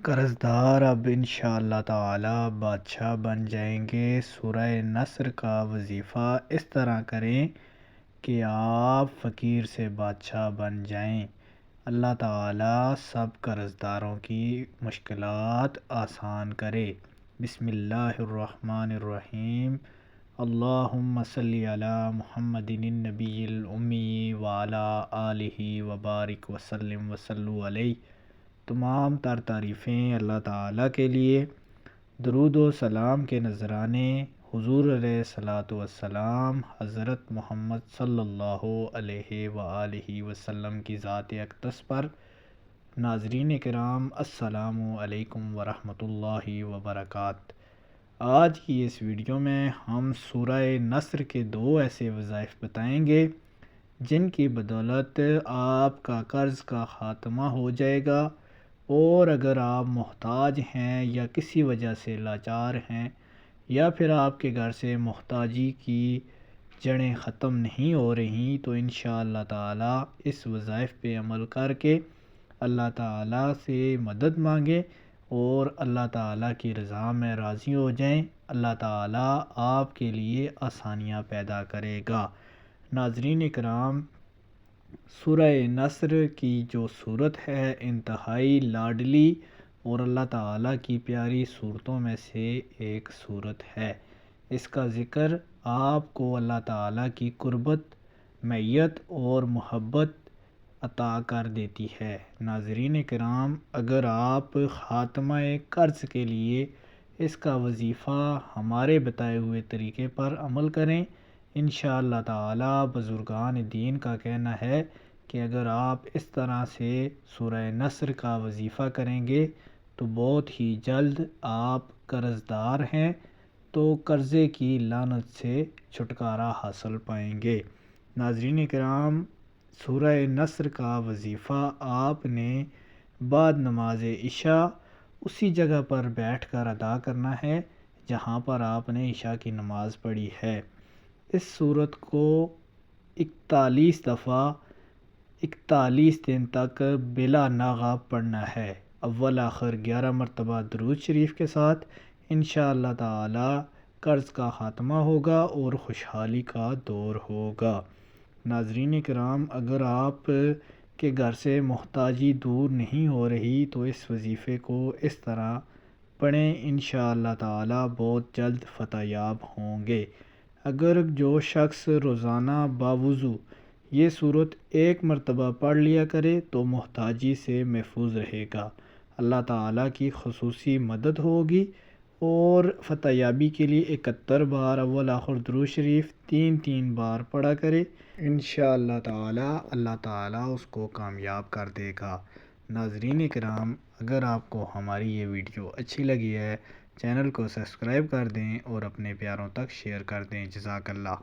قرض دار اب انشاءاللہ تعالی بادشاہ بن جائیں گے۔ سورہ نصر کا وظیفہ اس طرح کریں کہ آپ فقیر سے بادشاہ بن جائیں۔ اللہ تعالی سب قرض داروں کی مشکلات آسان کرے۔ بسم اللہ الرحمن الرحیم۔ اللہم صلی علی محمد النبی الامی وعلی آلہ وبارک وسلم وصلوا علیہ۔ تمام تر تعریفیں اللہ تعالیٰ کے لیے۔ درود و سلام کے نذرانے حضور علیہ الصلاۃ والسلام حضرت محمد صلی اللہ علیہ وآلہ وسلم کی ذات اقدس پر۔ ناظرین کرام، السلام علیکم ورحمۃ اللہ وبرکاتہ۔ آج کی اس ویڈیو میں ہم سورہ نصر کے 2 ایسے وظائف بتائیں گے جن کی بدولت آپ کا قرض کا خاتمہ ہو جائے گا، اور اگر آپ محتاج ہیں یا کسی وجہ سے لاچار ہیں یا پھر آپ کے گھر سے محتاجی کی جڑیں ختم نہیں ہو رہی، تو انشاءاللہ تعالی اس وظائف پہ عمل کر کے اللہ تعالی سے مدد مانگیں اور اللہ تعالی کی رضا میں راضی ہو جائیں۔ اللہ تعالی آپ کے لیے آسانیاں پیدا کرے گا۔ ناظرین کرام، سورہ نصر کی جو صورت ہے انتہائی لاڈلی اور اللہ تعالیٰ کی پیاری صورتوں میں سے ایک صورت ہے۔ اس کا ذکر آپ کو اللہ تعالیٰ کی قربت، معیت اور محبت عطا کر دیتی ہے۔ ناظرین کرام، اگر آپ خاتمہ قرض کے لیے اس کا وظیفہ ہمارے بتائے ہوئے طریقے پر عمل کریں، انشاءاللہ تعالی بزرگان دین کا کہنا ہے کہ اگر آپ اس طرح سے سورہ نصر کا وظیفہ کریں گے تو بہت ہی جلد آپ قرض دار ہیں تو قرضے کی لعنت سے چھٹکارا حاصل پائیں گے۔ ناظرین کرام، سورہ نصر کا وظیفہ آپ نے بعد نماز عشاء اسی جگہ پر بیٹھ کر ادا کرنا ہے جہاں پر آپ نے عشاء کی نماز پڑھی ہے۔ اس صورت کو 41 دفعہ 41 دن تک بلا ناغہ پڑھنا ہے، اول آخر 11 مرتبہ درود شریف کے ساتھ۔ انشاءاللہ تعالی قرض کا خاتمہ ہوگا اور خوشحالی کا دور ہوگا۔ ناظرین کرام، اگر آپ کے گھر سے محتاجی دور نہیں ہو رہی تو اس وظیفے کو اس طرح پڑھیں، انشاءاللہ تعالی بہت جلد فتح یاب ہوں گے۔ اگر جو شخص روزانہ باوضو یہ صورت 1 مرتبہ پڑھ لیا کرے تو محتاجی سے محفوظ رہے گا، اللہ تعالیٰ کی خصوصی مدد ہوگی، اور فتح یابی کے لیے 71 بار اول آخر درود شریف 3 بار پڑھا کرے، انشاءاللہ تعالی اللہ تعالیٰ اس کو کامیاب کر دے گا۔ ناظرین کرام، اگر آپ کو ہماری یہ ویڈیو اچھی لگی ہے، چینل کو سبسکرائب کر دیں اور اپنے پیاروں تک شیئر کر دیں۔ جزاک اللہ۔